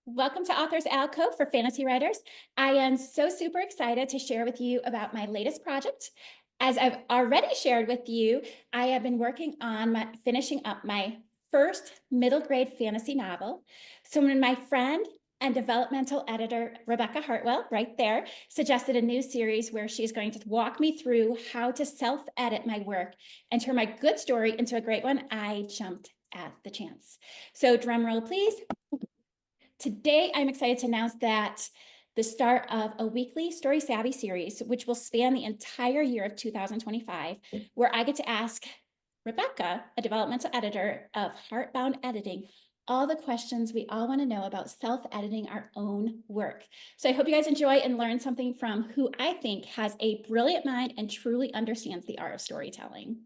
Welcome to Authors Alcove for Fantasy Writers. I am so super excited to share with you about my latest project. As I've already shared with you, I have been working on finishing up my first middle grade fantasy novel. So when my friend and developmental editor, Rebecca Hartwell, right there, suggested a new series where she's going to walk me through how to self-edit my work and turn my good story into a great one, I jumped at the chance. So drum roll, please. Today, I'm excited to announce that the start of a weekly Story Savvy series, which will span the entire year of 2025, where I get to ask Rebecca, a developmental editor of Heartbound Editing, all the questions we all want to know about self-editing our own work. So I hope you guys enjoy and learn something from who I think has a brilliant mind and truly understands the art of storytelling.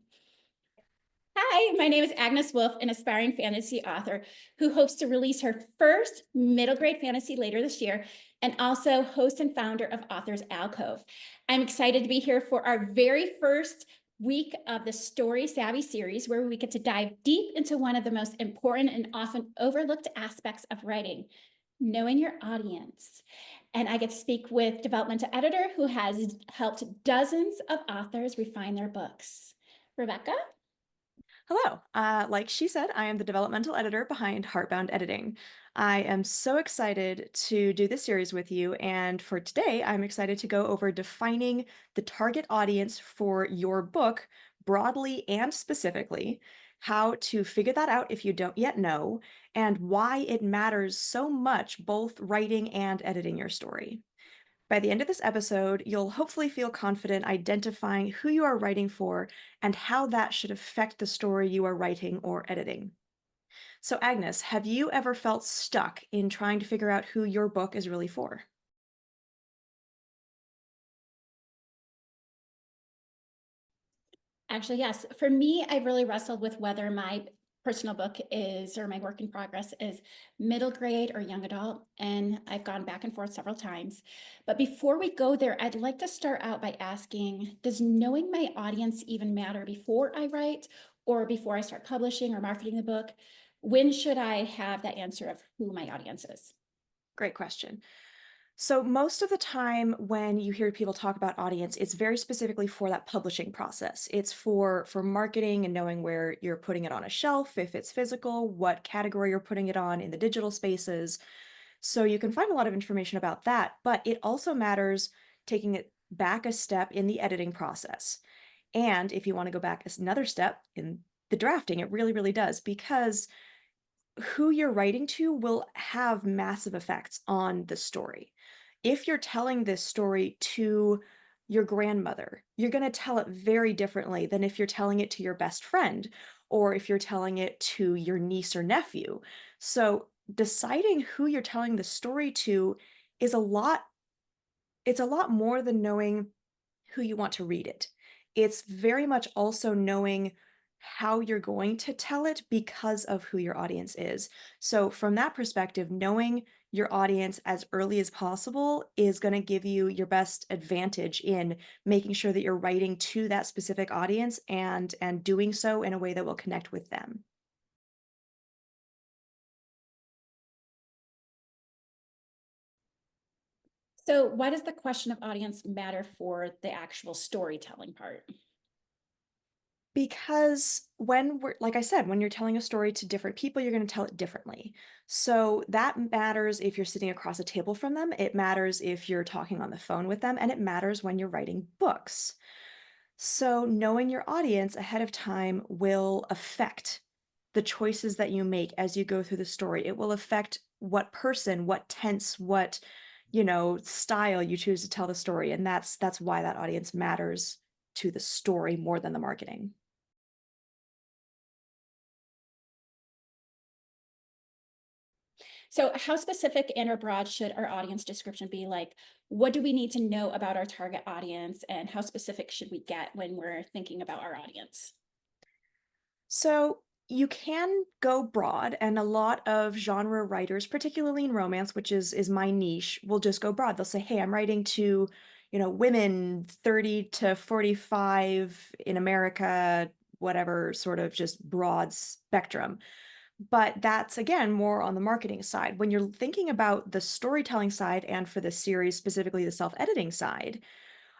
Hi, my name is Agnes Wolfe, an aspiring fantasy author who hopes to release her first middle grade fantasy later this year, and also host and founder of Authors Alcove. I'm excited to be here for our very first week of the Story Savvy series, where we get to dive deep into one of the most important and often overlooked aspects of writing, knowing your audience. And I get to speak with developmental editor who has helped dozens of authors refine their books. Rebecca? Hello. Like she said, I am the developmental editor behind Heartbound Editing. I am so excited to do this series with you, and for today, I'm excited to go over defining the target audience for your book broadly and specifically, how to figure that out if you don't yet know, and why it matters so much both writing and editing your story. By the end of this episode, you'll hopefully feel confident identifying who you are writing for and how that should affect the story you are writing or editing. So, Agnes, have you ever felt stuck in trying to figure out who your book is really for? Actually, yes. For me, I've really wrestled with whether my personal book is, or my work in progress is middle grade or young adult. And I've gone back and forth several times. But before we go there, I'd like to start out by asking, does knowing my audience even matter before I write or before I start publishing or marketing the book? When should I have that answer of who my audience is? Great question. So most of the time when you hear people talk about audience, it's very specifically for that publishing process. It's for marketing and knowing where you're putting it on a shelf, if it's physical, what category you're putting it on in the digital spaces. So you can find a lot of information about that, but it also matters taking it back a step in the editing process. And if you want to go back another step in the drafting, it really, really does, because who you're writing to will have massive effects on the story. If you're telling this story to your grandmother, you're going to tell it very differently than if you're telling it to your best friend or if you're telling it to your niece or nephew. So, deciding who you're telling the story to is a lot more than knowing who you want to read it. It's very much also knowing how you're going to tell it because of who your audience is. So, from that perspective, knowing your audience as early as possible is going to give you your best advantage in making sure that you're writing to that specific audience and doing so in a way that will connect with them. So, why does the question of audience matter for the actual storytelling part? Because when we're like I said, when you're telling a story to different people, you're gonna tell it differently. So that matters if you're sitting across a table from them, it matters if you're talking on the phone with them, and it matters when you're writing books. So knowing your audience ahead of time will affect the choices that you make as you go through the story. It will affect what person, what tense, what, style you choose to tell the story, and that's why that audience matters to the story more than the marketing. So, how specific and or broad should our audience description be? Like, what do we need to know about our target audience, and how specific should we get when we're thinking about our audience? So you can go broad, and a lot of genre writers, particularly in romance, which is my niche, will just go broad. They'll say, "Hey, I'm writing to, women 30 to 45 in America," whatever sort of just broad spectrum. But that's again more on the marketing side. When you're thinking about the storytelling side and for the series, specifically the self editing side,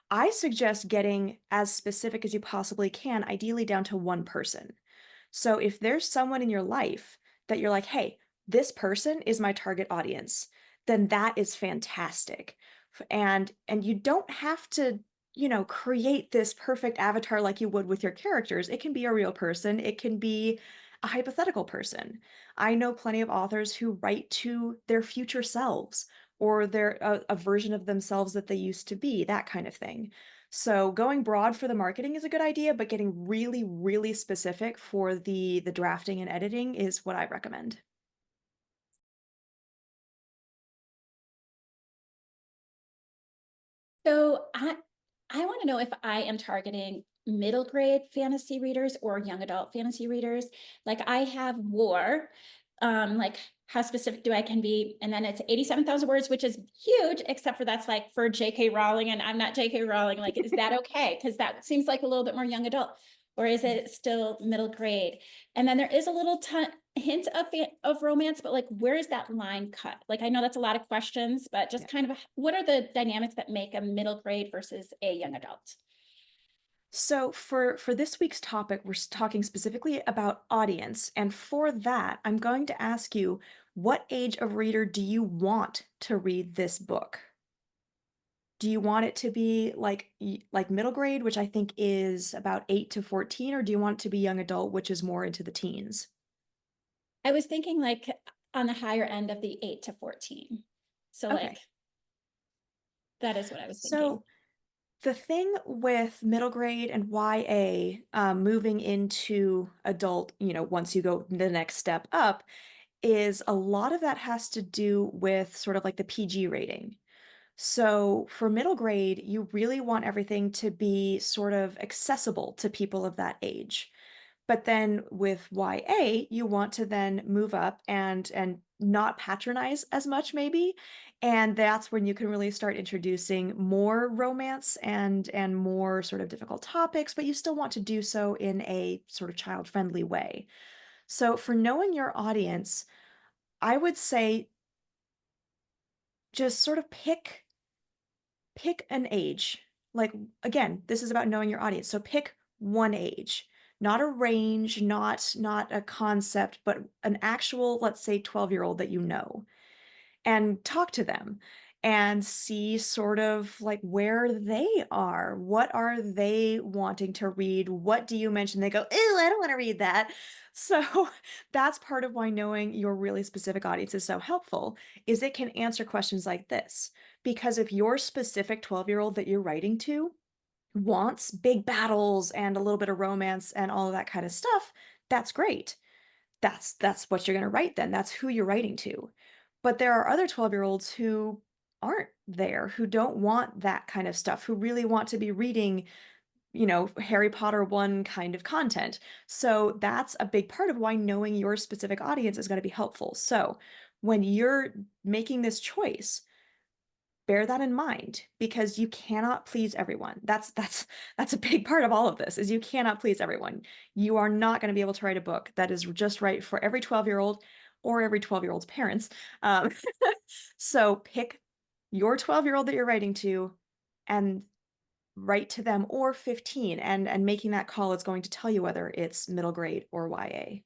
I suggest getting as specific as you possibly can, ideally down to one person. So if there's someone in your life that you're like, hey, this person is my target audience, then that is fantastic. And you don't have to, create this perfect avatar like you would with your characters. It can be a real person, it can be a hypothetical person. I know plenty of authors who write to their future selves or their a version of themselves that they used to be, that kind of thing. So going broad for the marketing is a good idea, but getting really, really specific for the drafting and editing is what I recommend. So I want to know if I am targeting middle grade fantasy readers or young adult fantasy readers. Like I have war, like how specific do I can be? And then it's 87,000 words, which is huge, except for that's like for JK Rowling, and I'm not JK Rowling. Like, is that okay? Because that seems like a little bit more young adult, or is it still middle grade? And then there is a little hint of romance, but like where is that line cut? Like I know that's a lot of questions, but just Yeah. kind of what are the dynamics that make a middle grade versus a young adult? So for this week's topic, we're talking specifically about audience, and for that, I'm going to ask you, what age of reader do you want to read this book? Do you want it to be like middle grade, which I think is about 8 to 14, or do you want it to be young adult, which is more into the teens? I was thinking like on the higher end of the 8 to 14. So like Okay. that is what I was thinking. So the thing with middle grade and YA, moving into adult, once you go the next step up, is a lot of that has to do with sort of like the PG rating. So for middle grade, you really want everything to be sort of accessible to people of that age. But then with YA, you want to then move up and not patronize as much maybe, and that's when you can really start introducing more romance and more sort of difficult topics, but you still want to do so in a sort of child-friendly way. So for knowing your audience, I would say just sort of pick an age. Like, again, this is about knowing your audience. So pick one age, not a range, not a concept, but an actual, let's say, 12-year-old that you know, and talk to them and see sort of like where they are. What are they wanting to read? What do you mention? They go, "Ew, I don't want to read that." So that's part of why knowing your really specific audience is so helpful, is it can answer questions like this. Because if your specific 12-year-old that you're writing to wants big battles and a little bit of romance and all of that kind of stuff, that's great. That's what you're gonna write then, that's who you're writing to. But there are other 12-year-olds who aren't there, who don't want that kind of stuff, who really want to be reading, Harry Potter 1 kind of content. So that's a big part of why knowing your specific audience is gonna be helpful. So when you're making this choice, bear that in mind because you cannot please everyone. That's a big part of all of this is you cannot please everyone. You are not going to be able to write a book that is just right for every 12-year-old or every 12-year-old's parents. Um, so pick your 12-year-old that you're writing to and write to them, or 15, and making that call is going to tell you whether it's middle grade or YA.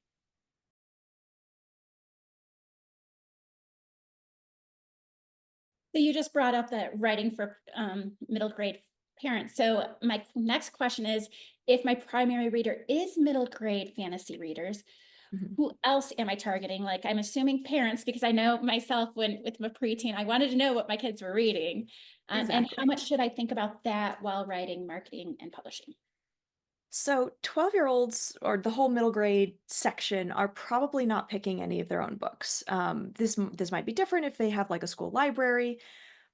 So you just brought up that writing for middle grade parents. So my next question is, if my primary reader is middle grade fantasy readers, Mhm. who else am I targeting? Like I'm assuming parents, because I know myself when with my preteen, I wanted to know what my kids were reading. And how Exactly. much should I think about that while writing marketing and publishing? So 12-year-olds or the whole middle grade section are probably not picking any of their own books. This might be different if they have like a school library,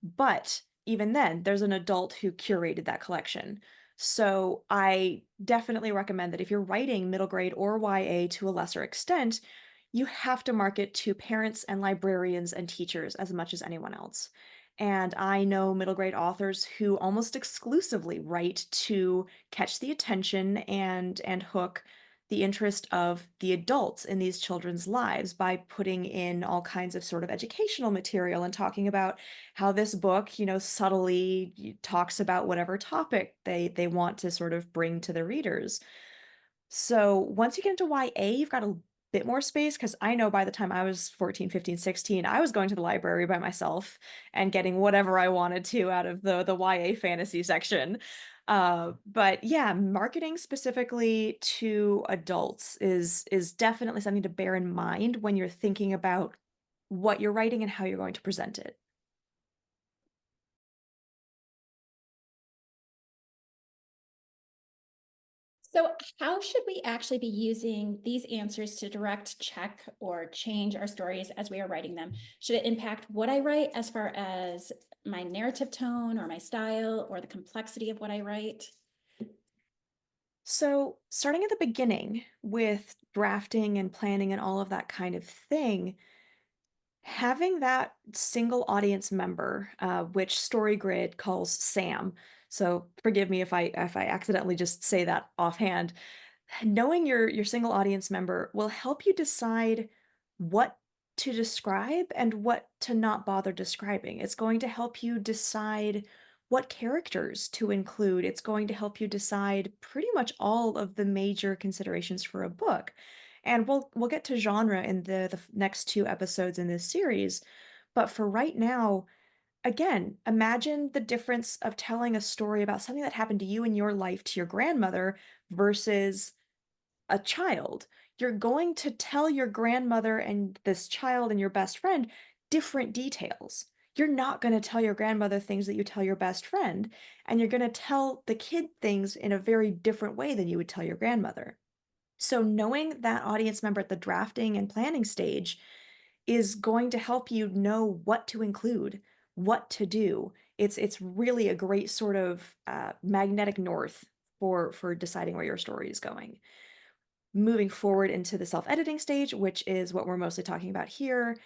but even then, there's an adult who curated that collection. So I definitely recommend that if you're writing middle grade or YA to a lesser extent, you have to market to parents and librarians and teachers as much as anyone else. And I know middle grade authors who almost exclusively write to catch the attention and hook the interest of the adults in these children's lives by putting in all kinds of sort of educational material and talking about how this book, subtly talks about whatever topic they want to sort of bring to the readers. So once you get into YA, you've got a bit more space because I know by the time I was 14, 15, 16, I was going to the library by myself and getting whatever I wanted to out of the YA fantasy section. But yeah, marketing specifically to adults is definitely something to bear in mind when you're thinking about what you're writing and how you're going to present it. So how should we actually be using these answers to direct, check, or change our stories as we are writing them? Should it impact what I write as far as my narrative tone or my style or the complexity of what I write? So, starting at the beginning with drafting and planning and all of that kind of thing, having that single audience member, which StoryGrid calls Sam. So forgive me if I accidentally just say that offhand. Knowing your single audience member will help you decide what to describe and what to not bother describing. It's going to help you decide what characters to include. It's going to help you decide pretty much all of the major considerations for a book. And we'll get to genre in the next two episodes in this series, but for right now, again, imagine the difference of telling a story about something that happened to you in your life to your grandmother versus a child. You're going to tell your grandmother and this child and your best friend different details. You're not going to tell your grandmother things that you tell your best friend, and you're going to tell the kid things in a very different way than you would tell your grandmother. So, knowing that audience member at the drafting and planning stage is going to help you know what to include, what to do. It's really a great sort of magnetic north for deciding where your story is going. Moving forward into the self-editing stage, which is what we're mostly talking about here,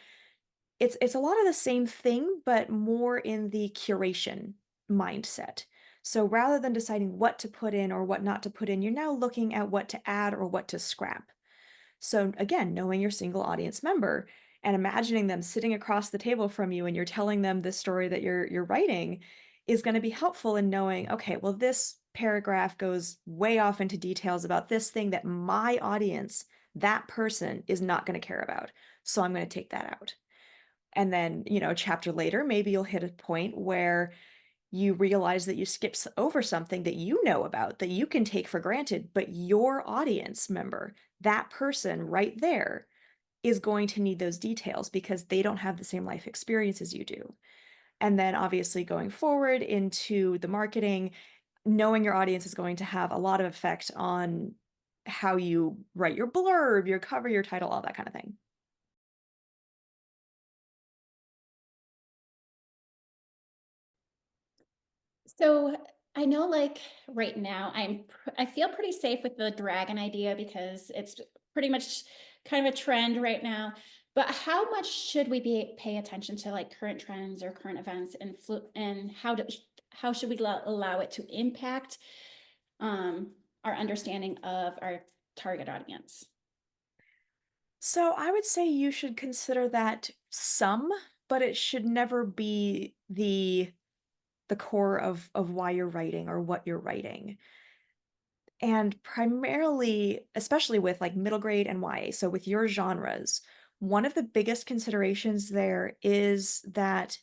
it's a lot of the same thing, but more in the curation mindset. So rather than deciding what to put in or what not to put in, you're now looking at what to add or what to scrap. So again, knowing your single audience member and imagining them sitting across the table from you and you're telling them the story that you're writing is going to be helpful in knowing, okay, well, this paragraph goes way off into details about this thing that my audience, that person is not going to care about. So I'm going to take that out. And then, a chapter later, maybe you'll hit a point where you realize that you skipped over something that you know about that you can take for granted, but your audience member, that person right there, is going to need those details because they don't have the same life experience as you do. And then obviously going forward into the marketing, knowing your audience is going to have a lot of effect on how you write your blurb, your cover, your title, all that kind of thing. So I know like right now I feel pretty safe with the dragon idea because it's pretty much kind of a trend right now. But how much should we be pay attention to like current trends or current events and how should we allow it to impact our understanding of our target audience? So I would say you should consider that some, but it should never be the core of why you're writing or what you're writing. And primarily, especially with like middle grade and YA, so with your genres, one of the biggest considerations there is that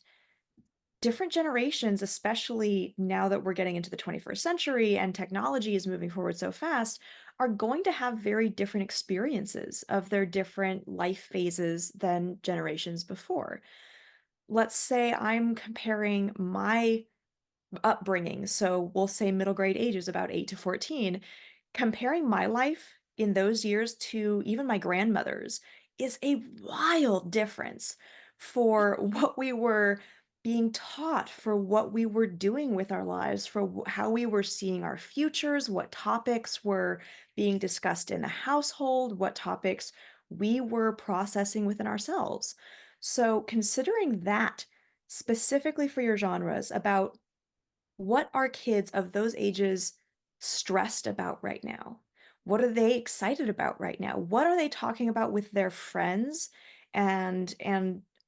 different generations, especially now that we're getting into the 21st century and technology is moving forward so fast, are going to have very different experiences of their different life phases than generations before. Let's say I'm comparing my upbringing, so we'll say middle grade ages about 8 to 14, comparing my life in those years to even my grandmother's is a wild difference for what we were being taught, for what we were doing with our lives, for how we were seeing our futures, what topics were being discussed in the household, what topics we were processing within ourselves. So, considering that specifically for your genres about what are kids of those ages stressed about right now? What are they excited about right now? What are they talking about with their friends? And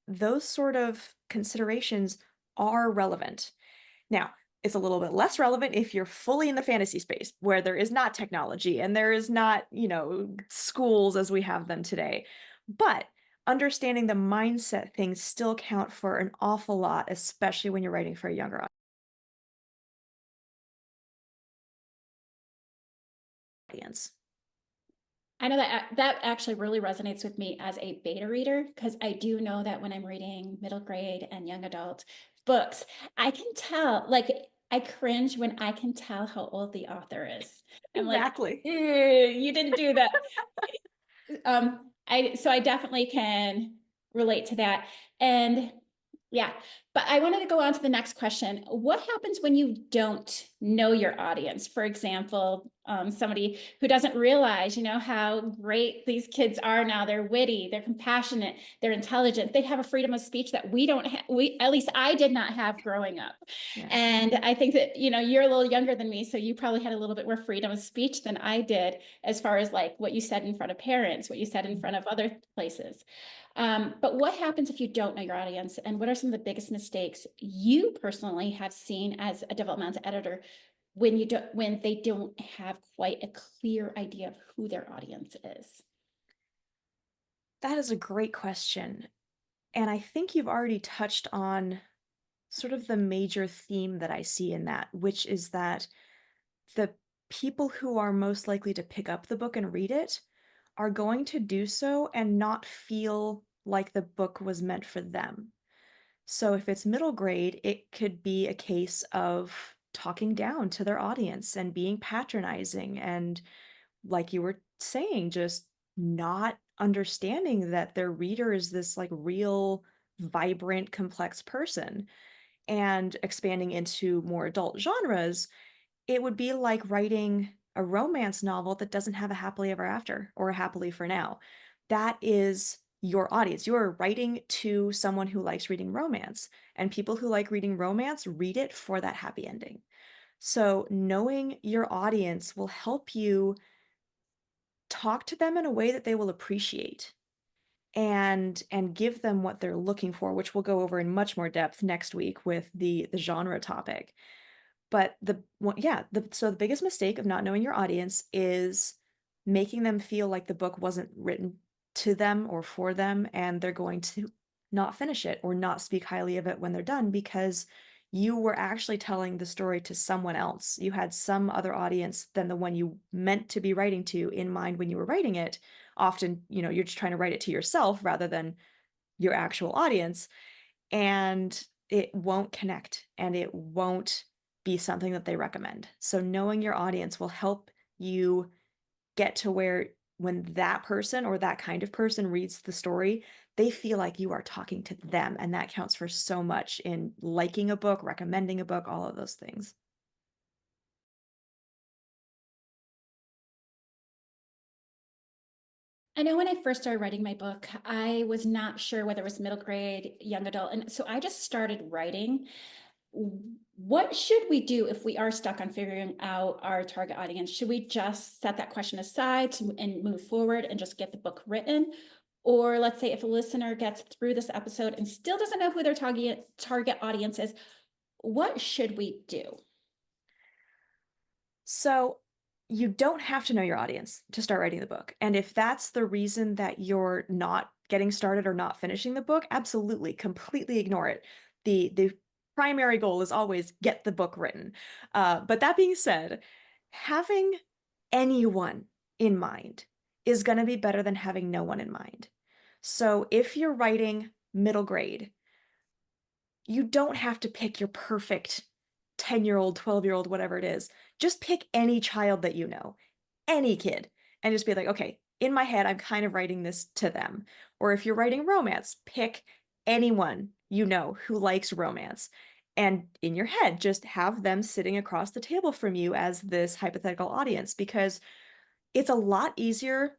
those sort of considerations are relevant. Now, it's a little bit less relevant if you're fully in the fantasy space where there is not technology and there is not, schools as we have them today. But understanding the mindset things still count for an awful lot, especially when you're writing for a younger audience. I know that that actually really resonates with me as a beta reader because I do know that when I'm reading middle grade and young adult books, I can tell, like, I cringe when I can tell how old the author is. I'm like, Exactly. "Ew, you didn't do that." I definitely can relate to that. And yeah, but I wanted to go on to the next question. What happens when you don't know your audience? For example, somebody who doesn't realize, how great these kids are now. They're witty, they're compassionate, they're intelligent. They have a freedom of speech that we don't have. At least I did not have growing up. Yeah. And I think that, you're a little younger than me, so you probably had a little bit more freedom of speech than I did, as far as like what you said in front of parents, what you said in front of other places. But what happens if you don't know your audience? And what are some of the biggest mistakes you personally have seen as a developmental editor when they don't have quite a clear idea of who their audience is? That is a great question. And I think you've already touched on sort of the major theme that I see in that, which is that the people who are most likely to pick up the book and read it are going to do so and not feel like the book was meant for them. So if it's middle grade, it could be a case of talking down to their audience and being patronizing and, like you were saying, just not understanding that their reader is this like real, vibrant, complex person. And expanding into more adult genres, it would be like writing a romance novel that doesn't have a happily ever after or a happily for now. That is your audience. You are writing to someone who likes reading romance, and people who like reading romance read it for that happy ending. So, knowing your audience will help you talk to them in a way that they will appreciate and give them what they're looking for, which we'll go over in much more depth next week with the genre topic. But the biggest mistake of not knowing your audience is making them feel like the book wasn't written to them or for them, and they're going to not finish it or not speak highly of it when they're done because you were actually telling the story to someone else. You had some other audience than the one you meant to be writing to in mind when you were writing it. Often, you're just trying to write it to yourself rather than your actual audience, and it won't connect and it won't be something that they recommend. So knowing your audience will help you get to where when that person or that kind of person reads the story, they feel like you are talking to them. And that counts for so much in liking a book, recommending a book, all of those things. I know when I first started writing my book, I was not sure whether it was middle grade, young adult. And so I just started writing. What should we do if we are stuck on figuring out our target audience? Should we just set that question aside and move forward and just get the book written? Or let's say if a listener gets through this episode and still doesn't know who their target audience is, what should we do? So you don't have to know your audience to start writing the book. And if that's the reason that you're not getting started or not finishing the book, absolutely, completely ignore it. The primary goal is always get the book written. But that being said, having anyone in mind is going to be better than having no one in mind. So if you're writing middle grade, you don't have to pick your perfect 10-year-old, 12-year-old, whatever it is. Just pick any child that you know, any kid, and just be like, okay, in my head, I'm kind of writing this to them. Or if you're writing romance, pick anyone you know who likes romance. And in your head, just have them sitting across the table from you as this hypothetical audience because it's a lot easier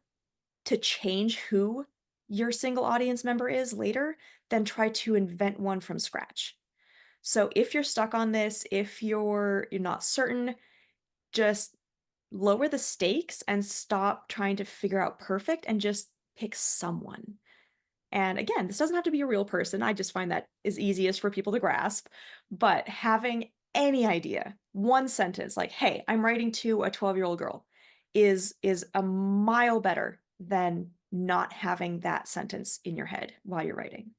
to change who your single audience member is later than try to invent one from scratch. So if you're stuck on this, if you're not certain, just lower the stakes and stop trying to figure out perfect and just pick someone. And again, this doesn't have to be a real person. I just find that is easiest for people to grasp. But having any idea, one sentence like, "Hey, I'm writing to a 12-year-old girl," is a mile better than not having that sentence in your head while you're writing.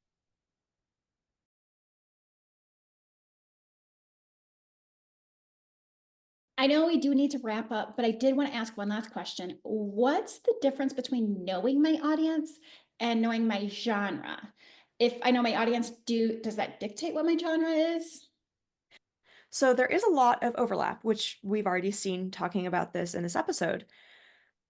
I know we do need to wrap up, but I did want to ask one last question. What's the difference between knowing my audience and knowing my genre? If I know my audience, does that dictate what my genre is? So there is a lot of overlap, which we've already seen talking about this in this episode.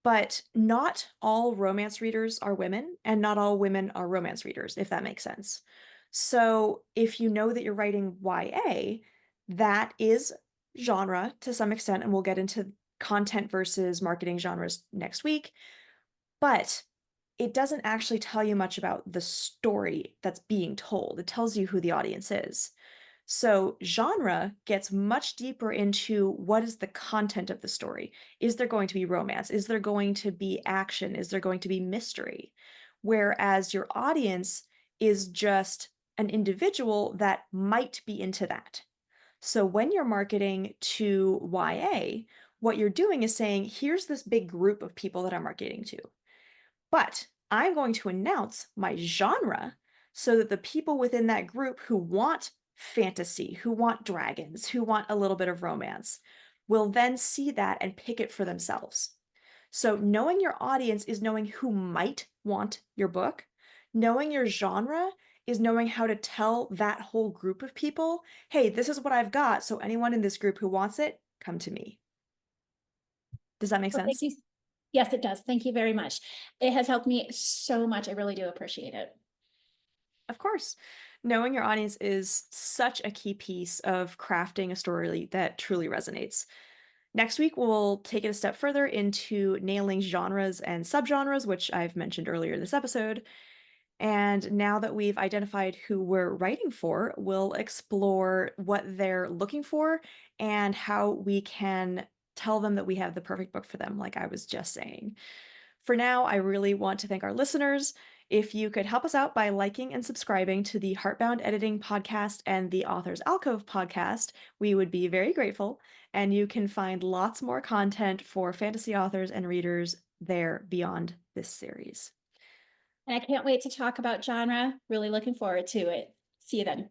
But not all romance readers are women, and not all women are romance readers, if that makes sense. So if you know that you're writing YA, that is genre to some extent, and we'll get into content versus marketing genres next week. But it doesn't actually tell you much about the story that's being told. It tells you who the audience is. So, genre gets much deeper into what is the content of the story. Is there going to be romance? Is there going to be action? Is there going to be mystery? Whereas your audience is just an individual that might be into that. So, when you're marketing to YA, what you're doing is saying, here's this big group of people that I'm marketing to. But I'm going to announce my genre so that the people within that group who want fantasy, who want dragons, who want a little bit of romance, will then see that and pick it for themselves. So, knowing your audience is knowing who might want your book. Knowing your genre is knowing how to tell that whole group of people, hey, this is what I've got. So, anyone in this group who wants it, come to me. Does that make Well, thank sense? you. Yes, it does. Thank you very much. It has helped me so much. I really do appreciate it. Of course. Knowing your audience is such a key piece of crafting a story that truly resonates. Next week, we'll take it a step further into nailing genres and subgenres, which I've mentioned earlier in this episode. And now that we've identified who we're writing for, we'll explore what they're looking for and how we can tell them that we have the perfect book for them, like I was just saying. For now, I really want to thank our listeners. If you could help us out by liking and subscribing to the Heartbound Editing podcast and the Author's Alcove podcast, we would be very grateful. And you can find lots more content for fantasy authors and readers there beyond this series. And I can't wait to talk about genre. Really looking forward to it. See you then.